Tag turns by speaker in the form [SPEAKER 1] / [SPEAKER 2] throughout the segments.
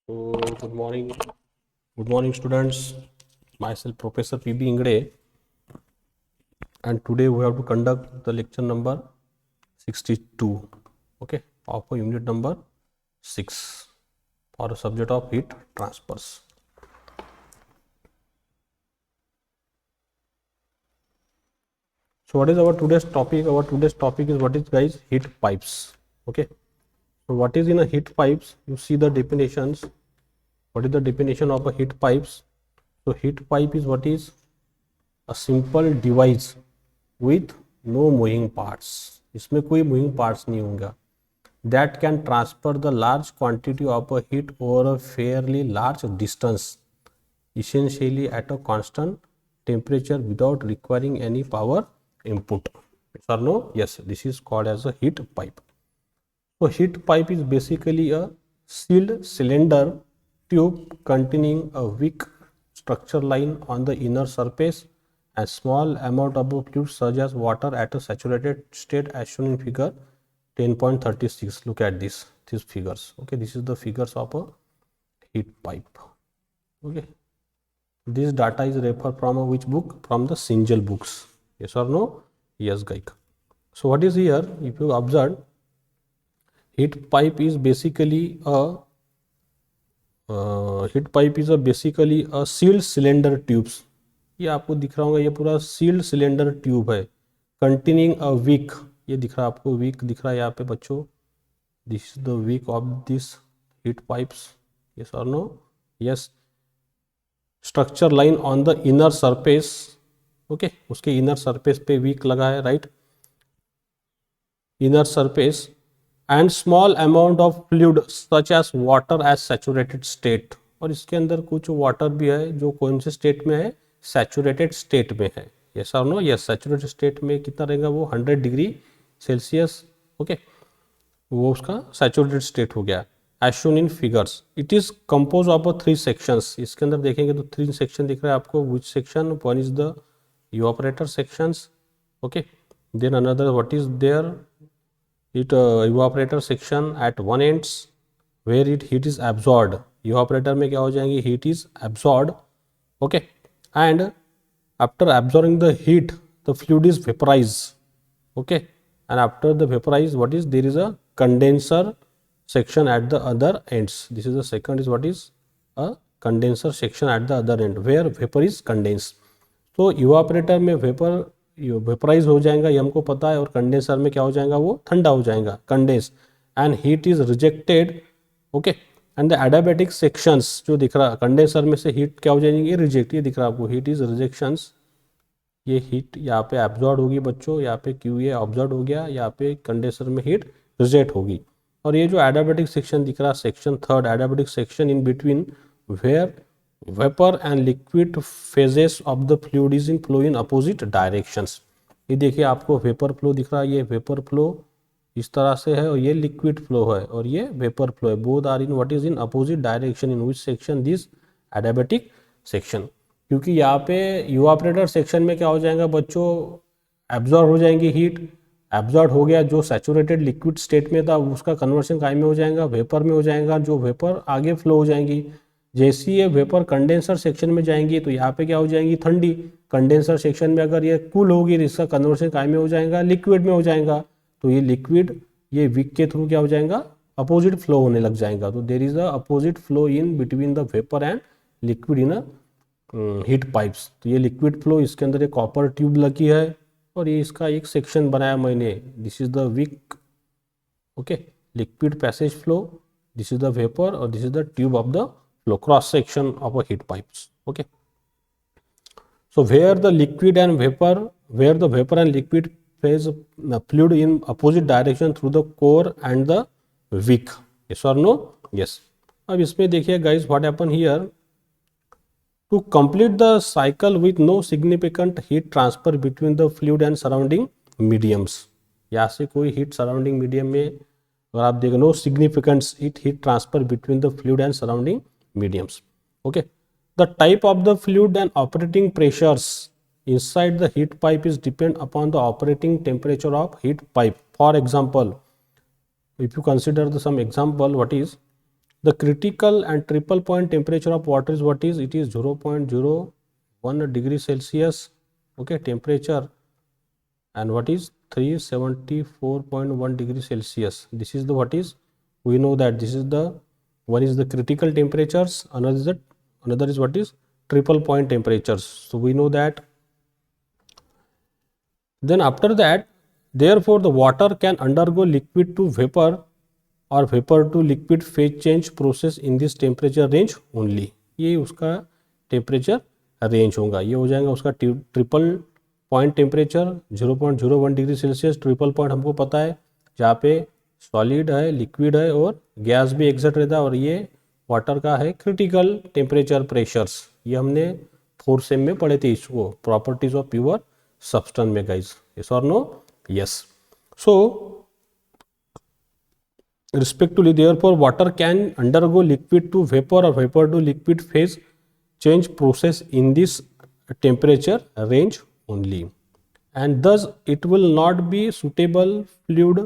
[SPEAKER 1] So, good morning, students. Myself, Professor P.B. Ingde, and today we have to conduct the lecture number 62, okay, of unit number 6 for a subject of heat transfers. So, what is our today's topic? Our today's topic is what is, guys, heat pipes. Okay. So, what is in a heat pipes? You see the definitions. What is the definition of a heat pipes? So, heat pipe is what is a simple device with no moving parts. इसमें कोई moving parts नहीं होगा. That can transfer the large quantity of a heat over a fairly large distance, essentially at a constant temperature without requiring any power input. Yes or no? Yes, this is called as a heat pipe. So heat pipe is basically a sealed cylinder tube containing a weak structure line on the inner surface and small amount of fluid such as water at a saturated state as shown in figure 10.36. Look at these figures. Okay, this is the figures of a heat pipe. Okay, this data is referred from which book? From the Sinjal books. Yes or no? Yes, guys. So what is here? If you observe, heat pipe is basically a sealed cylinder tubes. ये आपको दिख रहा होगा, ये पूरा sealed cylinder tube है containing a week. ये दिख रहा है आपको, विक दिख रहा है यहाँ पे बच्चों. This is the wick of this heat pipes. Yes और no? Yes. Structure line on the inner surface. Okay, उसके इनर सरफेस पे विक लगा है, right. Inner surface and small amount of fluid such as water as saturated state. और इसके अंदर कुछ water भी है जो कौन से स्टेट में है? सैचुरेटेड स्टेट में है. यस और नो? यस. सैचुरेटेड स्टेट में कितना रहेगा वो? 100 डिग्री सेल्सियस. ओके, वो उसका सैचुरेटेड स्टेट हो गया. As shown in figures, it is compose of 3 sections. इसके अंदर देखेंगे तो 3 सेक्शन दिख रहा है आपको. Which section? One is the evaporator sections. Okay, then another what is there? it evaporator section at one ends where it heat is absorbed. evaporator में क्या हो जाएंगे? heat is absorbed. okay, and after absorbing the heat the fluid is vaporized. okay, and after the vaporized, what is there is a condenser section at the other ends. This is the second is what is a condenser section at the other end where vapor is condensed. तो evaporator में vapor vaporise हो जाएगा, ये हमको पता है. और condenser में क्या हो जाएगा? वो ठंडा हो जाएगा, condense. And heat is rejected. Okay, and the adiabatic sections जो दिख रहा कंडेंसर में से हीट क्या हो जाएगी? रिजेक्ट. ये दिख रहा है आपको, हीट इज रिजेक्शंस. ये हीट यहाँ पे एब्जॉर्ब होगी बच्चों, यहाँ पे क्यू ए ऑब्जॉर्ब हो गया, यहाँ पे कंडेंसर में हीट रिजेक्ट होगी. और ये जो एडियाबैटिक सेक्शन दिख रहा, section third, adiabatic section in between where vapor and liquid phases of the fluid is in flow in opposite directions. ये देखिए आपको वेपर फ्लो दिख रहा है, ये वेपर फ्लो इस तरह से है और ये लिक्विड फ्लो है और ये वेपर फ्लो है. Both are in what is in opposite direction. In which section? This adiabatic section. क्योंकि यहाँ पे इवापोरेटर सेक्शन में क्या हो जाएगा बच्चों? एब्जॉर्ब हो जाएंगी हीट. एब्जॉर्ब हो गया, जो सैचुरेटेड लिक्विड स्टेट में था उसका कन्वर्शन काय में हो जाएगा? वेपर में हो जाएगा. जो वेपर आगे फ्लो हो जाएंगी. जैसे ये वेपर कंडेंसर सेक्शन में जाएंगी तो यहाँ पे क्या हो जाएंगी? ठंडी. कंडेंसर सेक्शन में अगर ये कूल होगी तो इसका कन्वर्शन काय में हो जाएगा? लिक्विड में हो जाएगा. तो ये लिक्विड ये विक के थ्रू क्या हो जाएगा? अपोजिट फ्लो होने लग जाएगा. तो there is a opposite flow in between the vapour and liquid in a heat pipes. तो ये लिक्विड फ्लो, इसके अंदर एक कॉपर ट्यूब लगी है और ये इसका एक सेक्शन बनाया मैंने. This is the wick. Okay, liquid passage flow. This is the vapour और this is the tube of the flow, cross section of a heat pipes. okay, so where the vapor and liquid phase fluid in opposite direction through the core and the wick. yes or no? yes. अब इसमें देखिए guys, what happen here? to complete the cycle with no significant heat transfer between the fluid and surrounding mediums. यहाँ से कोई heat surrounding medium में अगर आप देखें, no significant heat transfer between the fluid and surrounding mediums. okay, the type of the fluid and operating pressures inside the heat pipe is depend upon the operating temperature of heat pipe. For example, if you consider some example, what is The critical and triple point temperature of water is what is? It is 0.01 degree Celsius. Okay, temperature, and what is 374.1 degree Celsius. This is the what is, we know that this is the one is the critical temperatures, another is what is triple point temperatures. So we know that. Then after that, therefore the water can undergo liquid to vapor और vapour to liquid phase change process in this temperature range only. ये उसका temperature range होगा. ये हो जाएगा उसका triple point temperature 0.01 degree Celsius. Triple point हमको पता है जहाँ पे सॉलिड है, लिक्विड है और गैस भी एग्जिट रहता है. और ये वाटर का है क्रिटिकल टेम्परेचर प्रेशर्स. ये हमने 4th सेम में पढ़े थे इसको, प्रॉपर्टीज ऑफ प्योर सब्सटेंस में गाइस. यस और no? Yes. So respectively, therefore water can undergo liquid to vapor or vapor to liquid phase change process in this temperature range only, and thus it will not be suitable fluid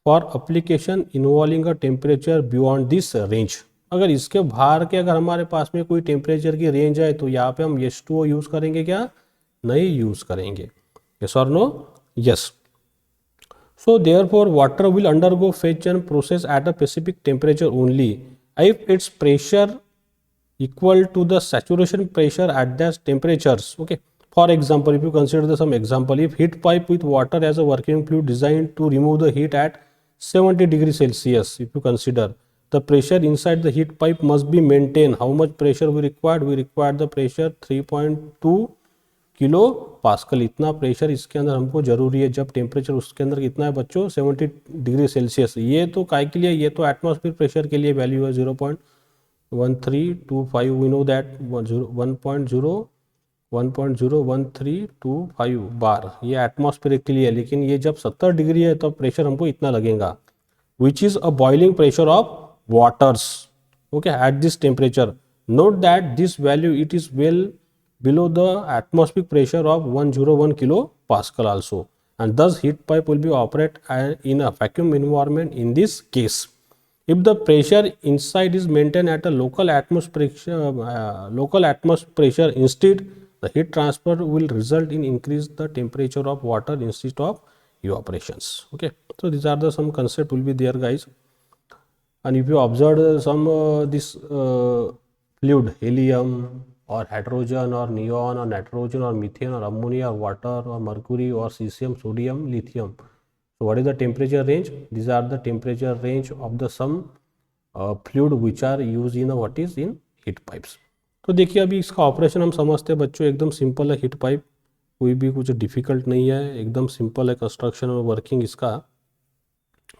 [SPEAKER 1] for application involving a temperature beyond this range. अगर इसके बाहर के अगर हमारे पास में कोई temperature की रेंज है तो यहाँ पे हम H2O यूज़ करेंगे क्या? नहीं यूज़ करेंगे. यस और no? Yes. So therefore water will undergo phase change process at a specific temperature only if its pressure equal to the saturation pressure at that temperatures. Okay, for example, if you consider some example, if heat pipe with water as a working fluid designed to remove the heat at 70 degrees Celsius, if you consider the pressure inside the heat pipe must be maintained. How much pressure we required? We required the pressure 3.2 kilo pascal. इतना pressure इसके अंदर हमको जरूरी है. जब temperature उसके अंदर कितना है बच्चों? 70 डिग्री सेल्सियस. ये तो काय के लिए? ये तो एटमॉस्फेयर प्रेशर के लिए वैल्यू है 0.1325. वी नो दैट 1.01325 बार. ये एटमॉस्फेयर के लिए है. लेकिन ये जब 70 डिग्री है तो प्रेशर हमको इतना लगेगा, which is a boiling pressure of waters. Okay, at this temperature. Note that this value it is well below the atmospheric pressure of 101 kilo Pascal also, and thus heat pipe will be operate in a vacuum environment in this case. If the pressure inside is maintained at a local atmospheric pressure instead, the heat transfer will result in increase the temperature of water instead of evaporations. Okay, so these are the some concept will be there guys. And if you observe some this fluid, helium or hydrogen or neon or nitrogen or methane or ammonia or water or mercury or cesium, sodium, lithium. So what is the temperature range? These are the temperature range of the some fluid which are used in what is in heat pipes. तो देखिए अभी इसका operation हम समझते हैं बच्चों. एकदम simple है हीट पाइप, कोई भी कुछ डिफिकल्ट नहीं है, एकदम सिंपल है कंस्ट्रक्शन और वर्किंग इसका.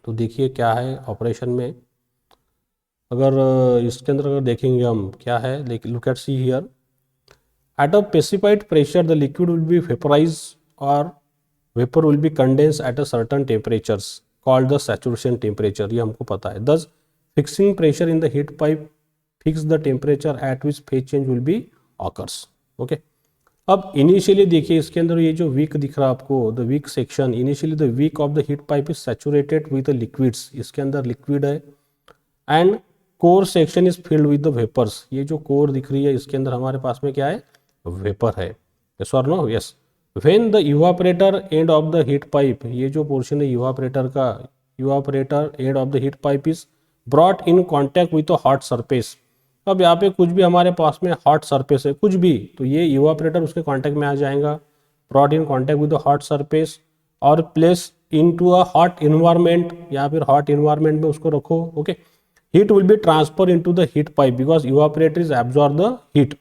[SPEAKER 1] तो देखिए क्या है ऑपरेशन में. अगर इसके अंदर अगर देखेंगे हम क्या है, look at see here. At a specified pressure, the liquid will be vaporized or vapor will be condensed at a certain temperatures called the saturation temperature. ये हमको पता है. Thus, fixing pressure in the heat pipe fix the temperature at which phase change will be occurs. Okay. अब initially देखिए इसके अंदर ये जो वीक दिख रहा है आपको, the wick section, initially the wick of the heat pipe is saturated with the liquids. इसके अंदर लिक्विड है. And core section is filled with the vapours. ये जो कोर दिख रही है इसके अंदर हमारे पास में क्या है? वेपर है. यस और no? Yes. When the evaporator end of the heat pipe, ये जो पोर्शन है इवापोरेटर का, evaporator end of the heat pipe is brought in contact with the hot surface. अब यहाँ पे कुछ भी हमारे पास में हॉट सरफेस है, कुछ भी, तो ये इवापोरेटर उसके कॉन्टैक्ट में आ जाएगा. Brought in contact with the hot surface और place into a hot environment, या फिर हॉट इन्वायरमेंट में उसको रखो. Okay. Heat will be transfer into the heat pipe because evaporator is absorb the heat.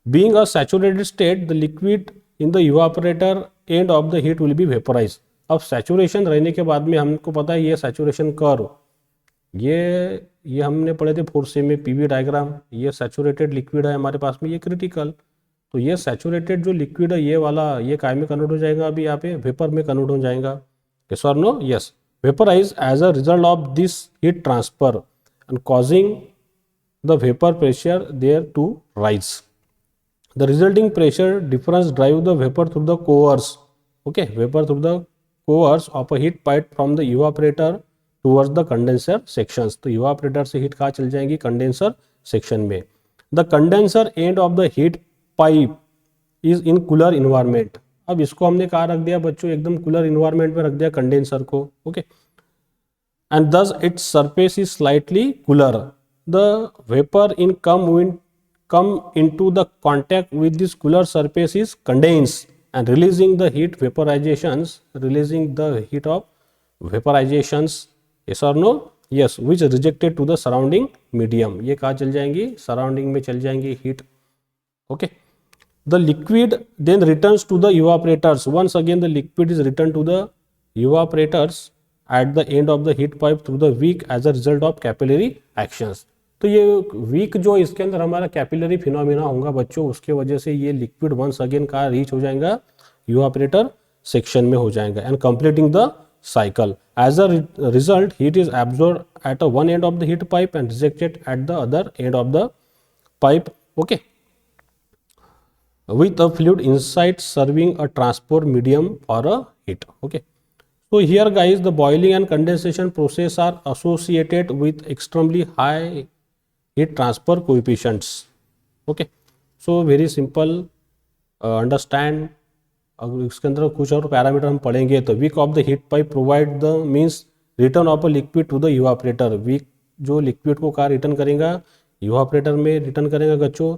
[SPEAKER 1] Being a saturated state, the liquid in the evaporator end of the heat will be vaporized. अब saturation रहने के बाद में हमको पता है ये saturation curve, ये हमने पढ़े थे 4th सेम में PV डायग्राम. ये saturated liquid है हमारे पास में, ये critical. तो ये saturated जो liquid है ये वाला, ये काय में कन्वर्ट हो जाएगा? अभी यहाँ पे वेपर में कन्वर्ट हो जाएगा. Yes or no? Yes. Vaporize as a result of this heat transfer and causing the vapor pressure there to rise. The resulting pressure difference drive the vapor through the cores. Okay, vapor through the cores of a heat pipe from the evaporator towards the condenser sections. तो evaporator से heat कहाँ चल जाएंगी, condenser section में। The condenser and of the heat pipe is in cooler environment. अब इसको हमने कहाँ रख दिया बच्चों, एकदम कूलर इन्वायरमेंट में रख दिया कंडेंसर को, okay. and thus its surface is slightly cooler. The vapor come into the contact with this cooler surface is condensed and releasing the heat of vaporizations. Yes or no? Yes, which is rejected to the surrounding medium. ये कहाँ चल जाएंगी, surrounding में चल जाएंगी heat, okay. The liquid then returns to the evaporators. Once again the liquid is returned to the evaporators at the end of the heat pipe through the wick as a result of capillary actions. तो ये week जो इसके अंदर हमारा capillary phenomena होगा बच्चों, उसके वजह से ये लिक्विड वंस अगेन का रीच हो जाएगा, इवापोरेटर सेक्शन में हो जाएगा, and completing the cycle. As a result, heat is absorbed at one end of the heat pipe and rejected at the other end of the pipe, okay, with a fluid inside serving a transport medium for a heat, okay. So here guys, the boiling and condensation process are associated with extremely high heat transfer coefficients, okay. So very simple, understand. अगर इसके अंदर कुछ और parameter हम पढ़ेंगे तो wick of the heat pipe provide the means return of a liquid to the evaporator. Wick जो liquid को कहाँ रिटर्न करेगा, इवापोरेटर में रिटर्न करेगा बच्चों।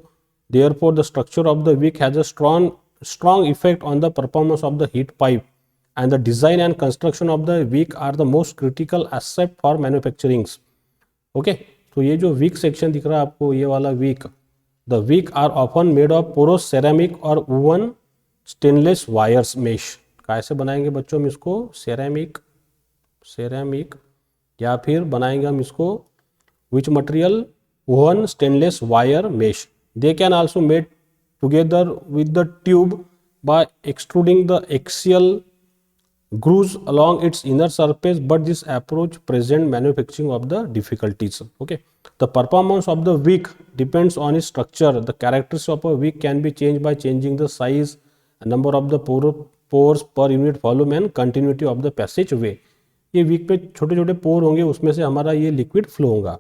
[SPEAKER 1] Therefore the structure of the wick has a strong effect on the performance of the heat pipe and the design and construction of the wick are the most critical aspect for manufacturings, okay. तो ये जो Wick section दिख रहा है आपको, ये वाला wick, the wick are often made of porous ceramic और वुवन स्टेनलेस वायर्स मेश। कैसे बनाएंगे बच्चों हम इसको, सेरेमिक या फिर बनाएंगे हम इसको which material, woven stainless wire mesh. They can also made together with the tube by extruding the axial grooves along its inner surface, but this approach present manufacturing of the difficulties, okay. The performance of the wick depends on its structure. The characteristics of a wick can be changed by changing the size, number of the pores per unit volume and continuity of the passageway. ये wick पे छोटे छोटे pore होंगे, उसमें से हमारा ये liquid flow होगा।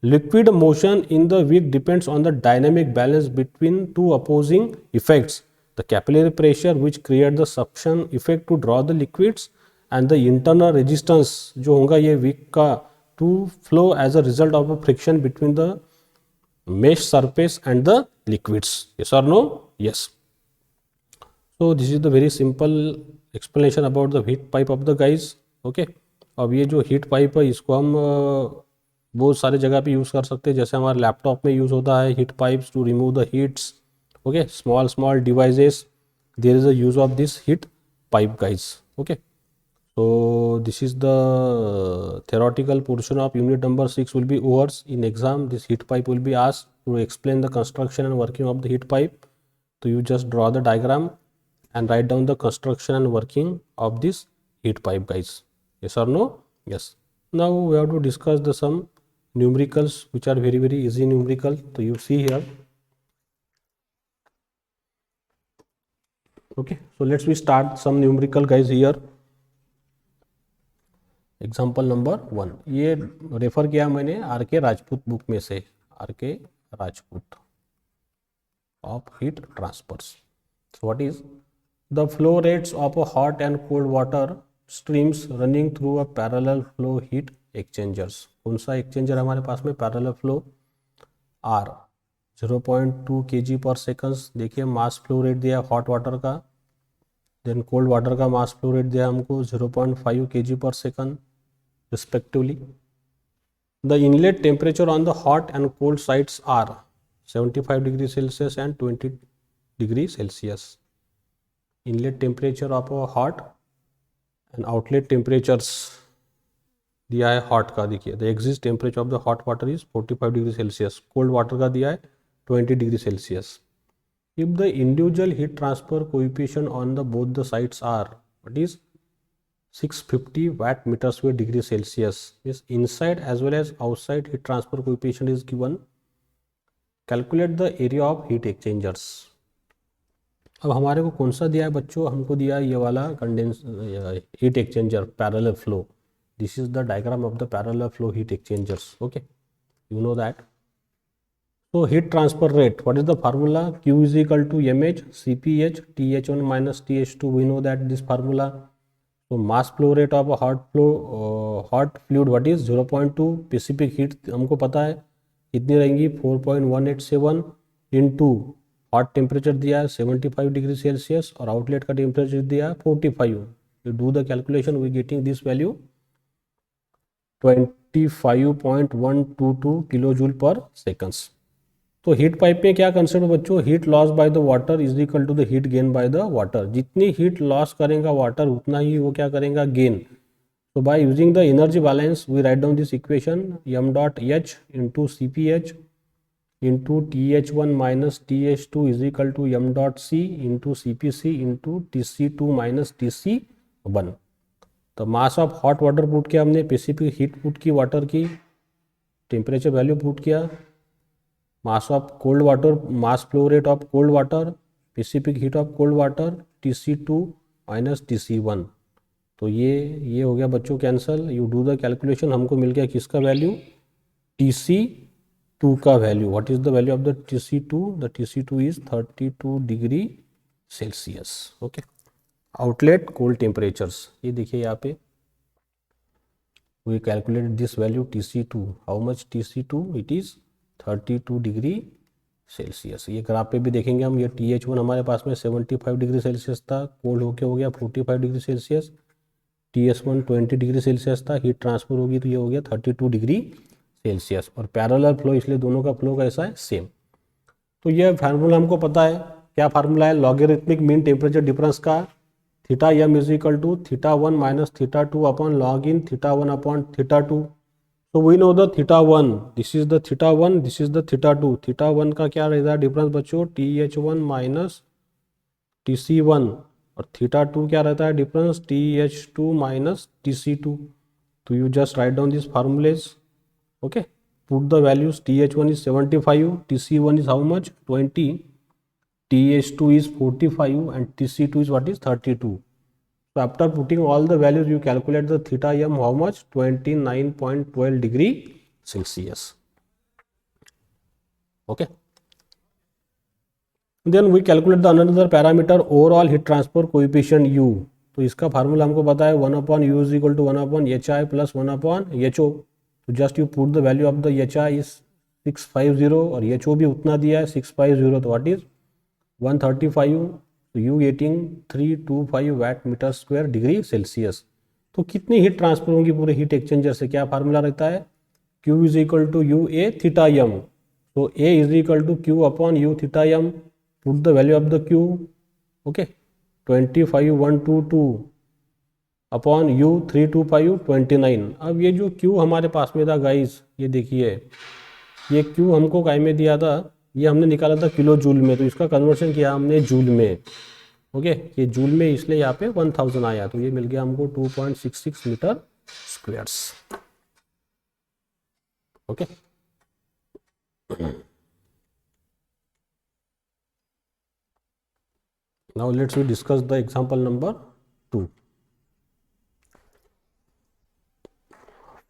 [SPEAKER 1] Liquid motion in the wick depends on the dynamic balance between two opposing effects, the capillary pressure which create the suction effect to draw the liquids and the internal resistance जो होगा ये wick का to flow as a result of a friction between the mesh surface and the liquids. Yes or no? Yes. So this is the very simple explanation about the heat pipe of the guys, okay. अब ये जो heat pipe है इसको हम बहुत सारे जगह पे यूज़ कर सकते हैं, जैसे हमारे लैपटॉप में यूज़ होता है heat pipes to remove the heats, okay. Small devices, there is a use of this heat pipe guys, okay. So this is the theoretical portion of unit number 6 will be over. In exam this heat pipe will be asked to explain the construction and working of the heat pipe. So you just draw the diagram and write down the construction and working of this heat pipe guys. Yes or no? Yes. Now we have to discuss the some numericals which are very easy numerical. So you see here, okay. So let's we start some numerical guys here. Example number 1, ये refer किया मैंने R K. Rajput book में से, R K. Rajput of heat transfers. What is the flow rates of a hot and cold water streams running through a parallel flow heat exchangers. कौन सा exchanger हमारे पास में पैरेलल फ्लो, आर 0.2 kg पर सेकंड. देखिए mass flow rate दिया hot water का, then cold water का मास फ्लो रेट दिया हमको 0.5 kg पर second respectively. The inlet temperature on the hot and cold sides are 75 degrees Celsius and 20 degrees Celsius. Inlet temperature of a hot and outlet temperatures दिया है hot का, देखिए the exit temperature of the hot water is 45 degrees Celsius, cold water का दिया है 20 degrees Celsius. If the individual heat transfer coefficient on the both the sides are, what is 650 watt meter square degree Celsius, is inside as well as outside heat transfer coefficient is given. Calculate the area of heat exchangers. अब हमारे को कौन सा दिया है बच्चों, हमको दिया है ये वाला condense heat exchanger parallel flow. This is the diagram of the parallel flow heat exchangers. Okay, you know that. So heat transfer rate, what is the formula? Q is equal to mH Cph Th1 minus Th2. We know that this formula. So mass flow rate of a hot fluid, what is 0.2. specific heat हमको पता है कितनी रहेंगी 4.187 into hot temperature दिया है 75 degree Celsius और outlet का temperature दिया है 45. You do the calculation, we getting this value 25.122 kilo joule per seconds. तो हीट पाइप में क्या कंसेप्ट बच्चों? Heat loss by the water is equal to the heat gain by the water. जितनी heat loss करेगा water उतना ही वो क्या करेगा? Gain. So by using the energy balance, we write down this equation m dot h into Cph into Th1 minus Th2 is equal to m dot c into Cpc into Tc2 minus Tc1. तो mass of hot water put किया हमने, specific heat put की water की, temperature value put किया, mass of cold water, mass flow rate of cold water, specific heat of cold water Tc2 minus Tc1. तो ये हो गया बच्चों cancel. You do the calculation, हमको मिल गया किसका वैल्यू? Tc2 का value. What is the value of the Tc2? The Tc2 is 32 degree Celsius. Okay, outlet cold temperatures, ये देखिए यहाँ पे we calculate this value Tc2. How much Tc2? It is 32 degree Celsius. ये graph पे भी देखेंगे हम. ये Th1 हमारे पास में 75 डिग्री सेल्सियस था, कोल्ड होके हो गया 45 degree Celsius. Ts1 20 degree Celsius था, हीट ट्रांसफर होगी तो ये हो गया 32 डिग्री सेल्सियस. और पैरेलल फ्लो, इसलिए दोनों का फ्लो कैसा है? सेम. तो ये फार्मूला हमको पता है. क्या फार्मूला है? लॉगरिथमिक मीन टेम्परेचर डिफरेंस का theta m is equal to θ1 minus θ2 upon log in θ1 upon θ2. So we know the θ1, this is the θ1, this is the θ2. θ1 का क्या रहता है डिफरेंस बच्चों? Th1 minus Tc1. और θ2 क्या रहता है डिफरेंस? Th2 minus Tc2. तो you just write down this फार्मूलेज. Okay, put the values. Th1 is 75, Tc1 is how much? 20, Th2 is 45 and Tc2 is what is 32. So after putting all the values, you calculate the theta m, how much? 29.12 degree Celsius. Okay. Then we calculate the another parameter, overall heat transfer coefficient U. तो इसका formula हमको पता है 1 upon U is equal to 1 upon HI plus 1 upon HO. So just you put the value of the HI is 650 और HO भी उतना दिया है 650. तो what is 135. तो you getting 325 watt metre square degree Celsius. तो कितनी हीट ट्रांसफर होंगी पूरे हीट एक्सचेंजर से? क्या फार्मूला रहता है? Q is equal to U A theta m. तो A is equal to Q upon U theta m. Put the value of the Q. Okay, 25122 upon U 32529. अब ये जो Q हमारे पास में था गाइस, ये देखिए, ये Q हमको काय में दिया था? ये हमने निकाला था किलो जूल में, तो इसका कन्वर्शन किया हमने जूल में. ओके, ये जूल में, इसलिए यहाँ पे 1000 आया. तो ये मिल गया हमको 2.66 metre squares. Okay, now let's we discuss the example number 2.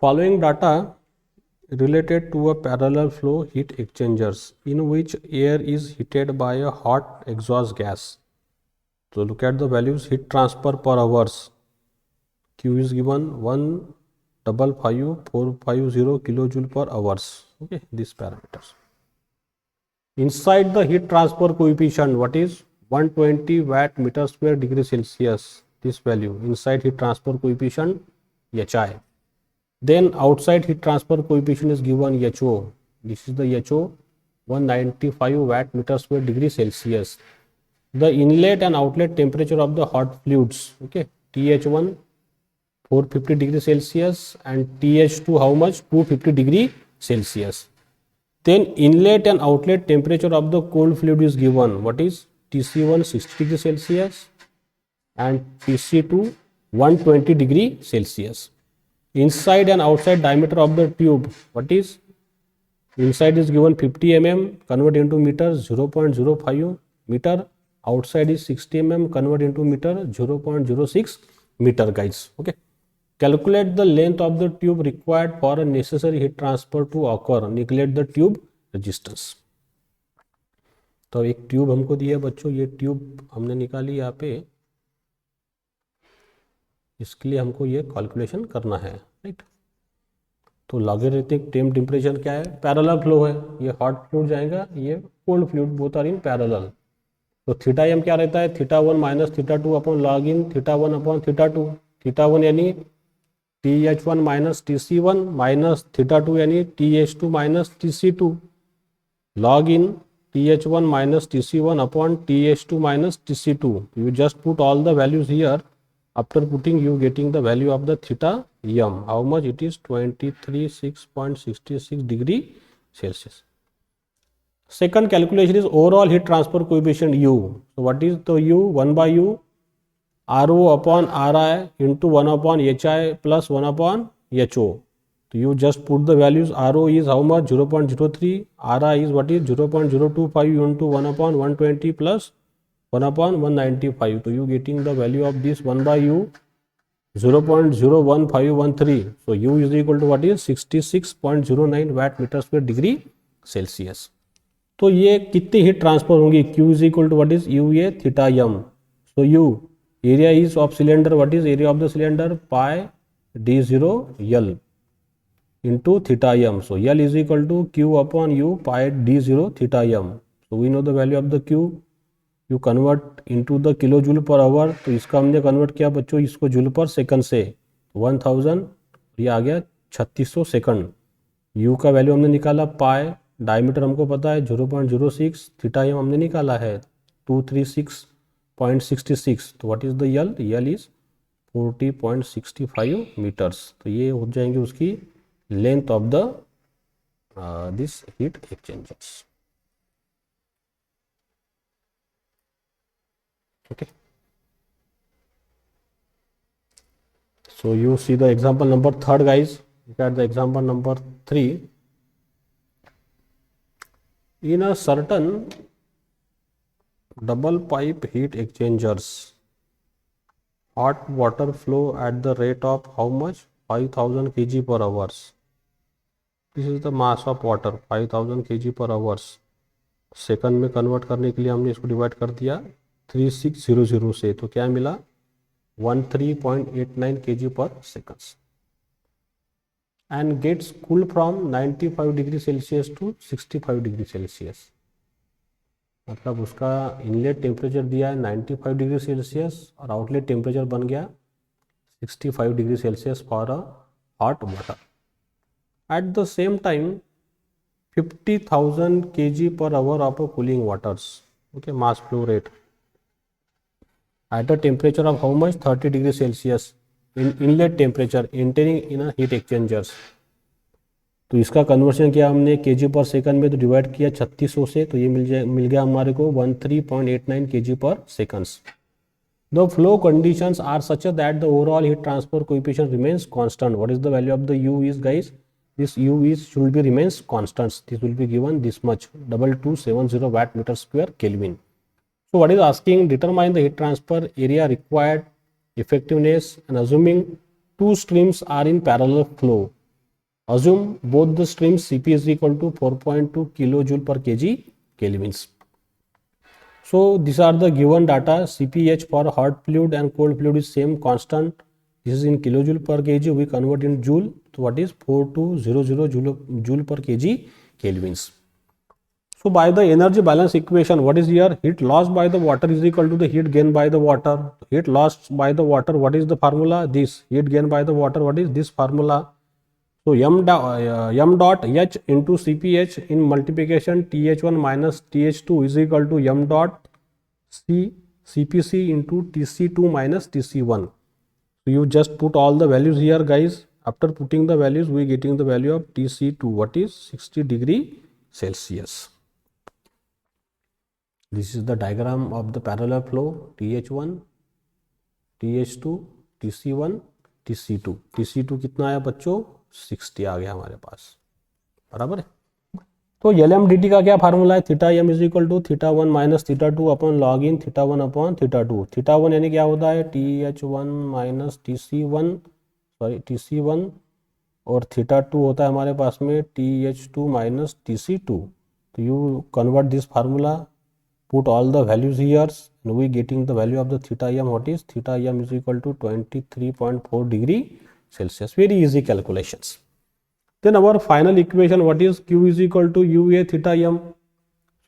[SPEAKER 1] Following data related to a parallel flow heat exchangers in which air is heated by a hot exhaust gas. So look at the values. Heat transfer per hours, Q is given 155,450 kilojoule per hours. Okay, these parameters. Inside the heat transfer coefficient, what is 120 watt meter square degree Celsius? This value inside heat transfer coefficient HI. Then outside heat transfer coefficient is given HO. This is the HO, 195 watt meter square degree Celsius. The inlet and outlet temperature of the hot fluids, okay, Th1 450 degree Celsius and Th2 how much? 250 degree Celsius. Then inlet and outlet temperature of the cold fluid is given. What is? Tc1 60 degree Celsius and Tc2 120 degree Celsius. Inside and outside diameter of the tube, what is? Inside is given 50 mm, convert into meter 0.05 meter. Outside is 60 mm, convert into meter 0.06 meter, guys. Okay. Calculate the length of the tube required for a necessary heat transfer to occur, neglect the tube resistance. तो एक tube हमको दी है बच्चों, ये tube हमने निकाली यहाँ पे, इसके लिए हमको ये कैलकुलेशन करना है, राइट। तो लॉगरिथमिक टेम्परेचर क्या है, पैरेलल फ्लो है, ये हॉट फ्लूइड जाएगा, ये cold fluid, both are in parallel. तो थीटा एम क्या रहता है, theta 1 minus theta 2 upon log in theta 1 upon theta 2। Theta 1 यानी TH1 minus TC1 minus theta 2 यानी TH2 minus TC2 log in TH1 minus TC1 upon TH2 minus TC2. You just put all the values here. After putting, you getting the value of the theta m. How much it is? 23.66 degree Celsius. Second calculation is overall heat transfer coefficient U. So what is the U? 1 by U RO upon RI into 1 upon HI plus 1 upon HO. So you just put the values. RO is how much? 0.03. RI is what is 0.025 into 1 upon 120 plus 1 upon 195. So you getting the value of this 1 by U 0.01513. So U is equal to what is 66.09 watt meter square degree Celsius. तो ये कितनी heat transfer होंगी, Q is equal to what is U ये theta m. So U area is of cylinder, what is area of the cylinder, pi d0 L into theta m. So L is equal to Q upon U pi d0 theta m. So we know the value of the Q. You convert into the kilojoule per hour, तो इसका हमने convert किया बच्चों इसको joule पर second से 1000, ये आ गया 3600 सेकंड। U का वैल्यू हमने निकाला पाई, डायमीटर हमको पता है 0.06, थीटा एम हमने निकाला है 236.66। तो what is the L, L is 40.65 metres. तो ये हो जाएंगे उसकी length of the this heat exchangers. Okay, so you see the example number 3 guys. Look at the example number 3. In a certain double pipe heat exchangers, hot water flow at the rate of how much, 5000 kg per hours. This is the mass of water, 5000 kg per hours. Second में convert करने के लिए हमने इसको divide कर दिया 3600 से, तो क्या मिला 13.89 kg per seconds, and gets cool from 95 degree Celsius to 65 degree Celsius. मतलब उसका इनलेट टेम्परेचर दिया है 95 डिग्री सेल्सियस और आउटलेट टेम्परेचर बन गया 65 degree Celsius for a hot water. At the same time 50,000 kg per hour of a cooling waters, okay, mass flow rate at a temperature of how much, 30 degree Celsius in inlet temperature entering in a heat exchangers. तो इसका conversion किया हमने kg पर second में, तो divide किया 3600 से, तो ये मिल गया हमारे को 13.89 kg पर seconds. The flow conditions are such that the overall heat transfer coefficient remains constant. What is the value of the U is guys? This U is should be remains constant. This will be given this much 2270 watt meter square Kelvin. So what is asking, determine the heat transfer area required, effectiveness, and assuming two streams are in parallel flow. Assume both the streams Cp is equal to 4.2 kilojoule per kg Kelvins. So these are the given data. Cph for hot fluid and cold fluid is same constant. This is in kilojoule per kg. We convert in joule. So what is 4200 joule per kg Kelvins. So by the energy balance equation, what is here? Heat lost by the water is equal to the heat gained by the water. Heat lost by the water, what is the formula? This. Heat gained by the water, what is this formula? So m dot h into Cph in multiplication Th1 minus Th2 is equal to m dot Cpc into Tc2 minus Tc1. So you just put all the values here guys. After putting the values, we getting the value of Tc2, what is 60 degree Celsius. This is the diagram of the parallel flow, Th1, Th2, Tc1, Tc2. Tc2 कितना आया बच्चों, 60 आ गया हमारे पास, बराबर है। तो LMDT का क्या फार्मूला है, theta m is equal to theta 1 minus theta 2 upon log in theta 1 upon theta 2। Theta 1 यानी क्या होता है, TH1 minus TC1, sorry TC1 और θ2 होता है हमारे पास में TH2 माइनस TC2. तो you convert this formula, put all the values here and we getting the value of the theta m. What is theta m is equal to 23.4 degree Celsius. Very easy calculations. Then our final equation, what is q is equal to ua theta m.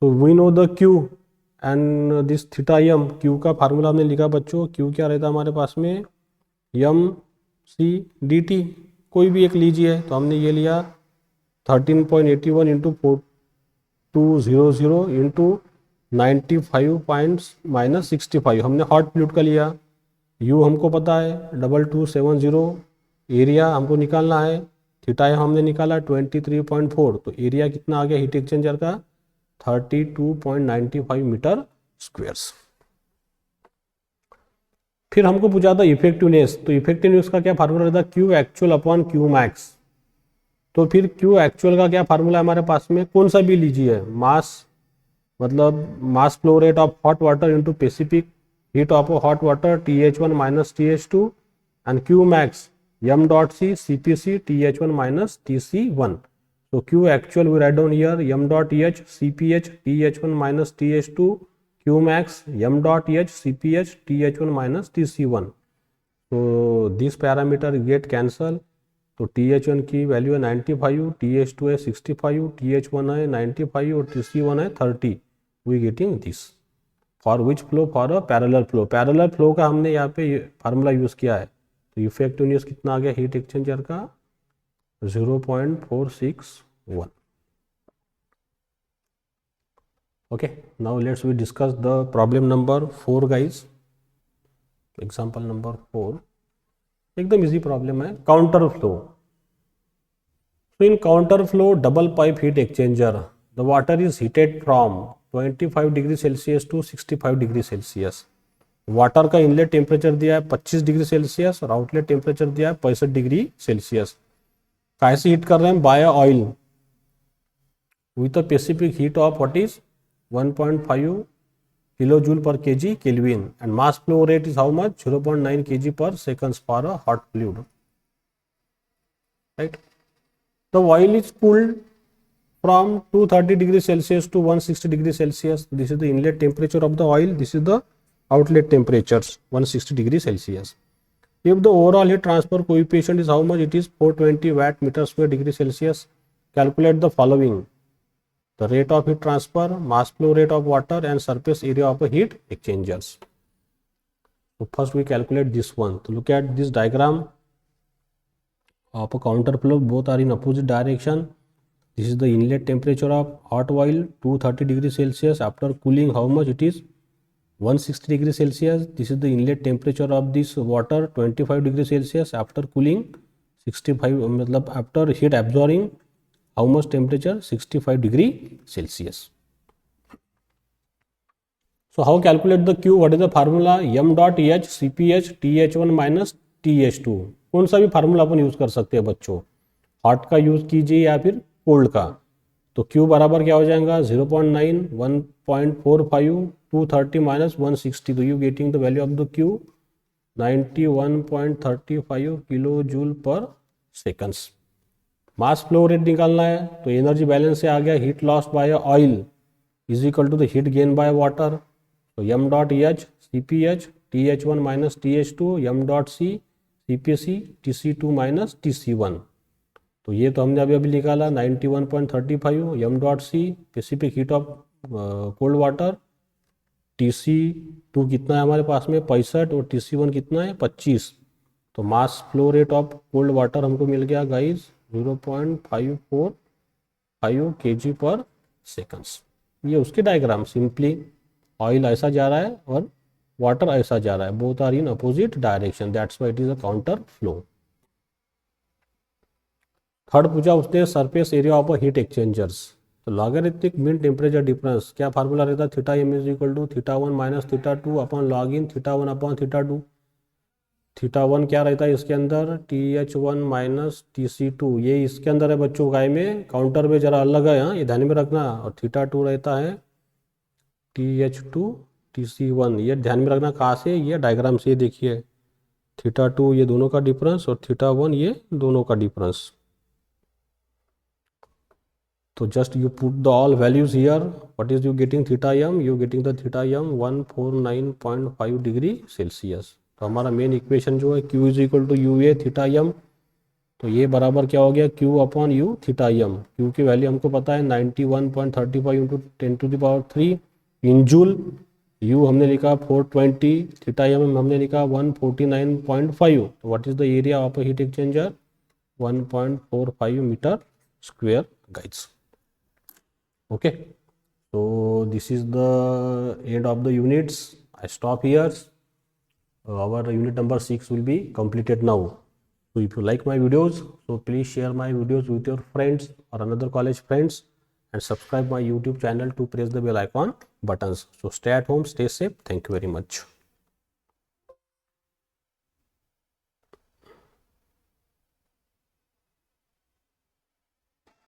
[SPEAKER 1] So we know the q and this theta m. q का formula हमने लिखा बच्चों. q क्या रहता है हमारे पास में m c dt. कोई भी एक लीजिए. तो हमने ये लिया 13.81 इंटू 4200 इंटू 95 माइनस 65. हमने हॉट फ्लूइड का लिया. u हमको पता है 2270. एरिया हमको निकालना है. थीटा हमने निकाला 23.4. तो एरिया कितना आ गया हीट एक्सचेंजर का 32.95 मीटर स्क्वेयर्स. फिर हमको पूछा था इफेक्टिवनेस. तो इफेक्टिवनेस का क्या फार्मूला रहता है Q actual upon Q max. तो फिर क्यू एक्चुअल का क्या फार्मूला है हमारे पास में, कौन सा भी लीजिए. मास मतलब मास flow rate of hot water into specific heat of hot water TH1 minus TH2 and Q max m dot c CPC TH1 minus TC1. So Q actual we write down here m dot h CPH TH1 minus TH2 Q max m dot h CPH TH1 minus TC1. So this parameter get cancel. तो TH1 की value है 95, TH2 है 65, TH1 है 95 और TC1 है 30. We getting this for which flow, for a parallel flow. Parallel flow का हमने यहाँ पे फार्मूला यूज़ किया है. तो इफेक्टिवनेस कितना आ गया हीट एक्सचेंजर का 0.461. Okay, now let's we discuss the problem number 4 guys. Example number 4 एकदम इजी प्रॉब्लम है. Counter flow. So in counter flow double pipe heat exchanger, the water is heated from 25 degree Celsius to 65 degree Celsius. Water का inlet temperature दिया है 25 degree Celsius और outlet temperature दिया है 65 degree Celsius. कैसे heat कर रहे हैं, by oil with a specific heat of what is 1.5 kilo joule per kg kelvin and mass flow rate is how much 0.9 kg per seconds for a hot fluid. Right. The oil is cooled from 230 degrees Celsius to 160 degrees Celsius. This is the inlet temperature of the oil. This is the outlet temperature 160 degrees Celsius. If the overall heat transfer coefficient is how much? It is 420 watt meter square degree Celsius. Calculate the following: the rate of heat transfer, mass flow rate of water, and surface area of a heat exchangers. So first we calculate this one. So look at this diagram of a counter flow. Both are in opposite direction. This is the inlet temperature of hot oil 230 degrees Celsius. After cooling, how much it is 160 degrees Celsius. This is the inlet temperature of this water 25 degrees Celsius. After cooling 65 मतलब after heat absorbing how much temperature 65 degree Celsius. So how calculate the Q? What is the formula? m dot h CPH TH1 minus TH2. कौन सा भी formula अपन use कर सकते हैं बच्चों. Hot का use कीजिए या फिर कोल्ड का. तो Q बराबर क्या हो जाएगा 0.9 1.45 230 माइनस 160. तो you getting the value of the Q 91.35 kilo joule per seconds. Mass flow rate निकालना है. तो एनर्जी बैलेंस से आ गया heat loss by oil is equal to the heat gain by water. तो m dot H CPH TH1 minus TH2 m dot C CPC TC2 minus TC1. तो ये तो हमने अभी निकाला 91.35 m dot C specific heat of cold water. TC2 कितना है हमारे पास में 65 और TC1 कितना है 25. तो मास flow rate of cold water हमको मिल गया गाइज 0.545 kg पर सेकंड्स. ये उसकी डायग्राम. सिंपली ऑयल ऐसा जा रहा है और वाटर ऐसा जा रहा है. Both are in opposite direction. That's why it is a counter flow. Third पूछा उसने surface area of heat exchangers. तो लॉगरिथमिक मीन टेम्परेचर डिफरेंस क्या फार्मूला रहता है theta m is equal to θ1 minus θ2 upon log in θ1 upon θ2. θ1 क्या रहता है इसके अंदर TH1 माइनस TC2. ये इसके अंदर है बच्चों गाय में. काउंटर में जरा अलग है. यहाँ ये ध्यान में रखना. और θ2 रहता है TH2 TC1. ये ध्यान में रखना. कहाँ से, ये डायग्राम से देखिए थीटा 2 ये दोनों का डिफरेंस और थीटा 1 ये दोनों का डिफरेंस। तो just you put the all values here. What is you getting theta m? You getting the theta m 149.5 degree Celsius. तो हमारा मेन इक्वेशन जो है q is equal to U A theta m, तो ये बराबर क्या हो गया q upon U theta m। q की वैल्यू हमको पता है 91.35 इंटू 10⁻³ इन जूल, u हमने लिखा 420, थीटा m हमने लिखा 149.5। तो what is the area of a heat exchanger? 1.45 metre square guys. Okay, so this is the end of the units. I stop here. Our unit number 6 will be completed now. So if you like my videos, so please share my videos with your friends or another college friends, and subscribe my YouTube channel to press the bell icon buttons. So stay at home, stay safe. Thank you very much.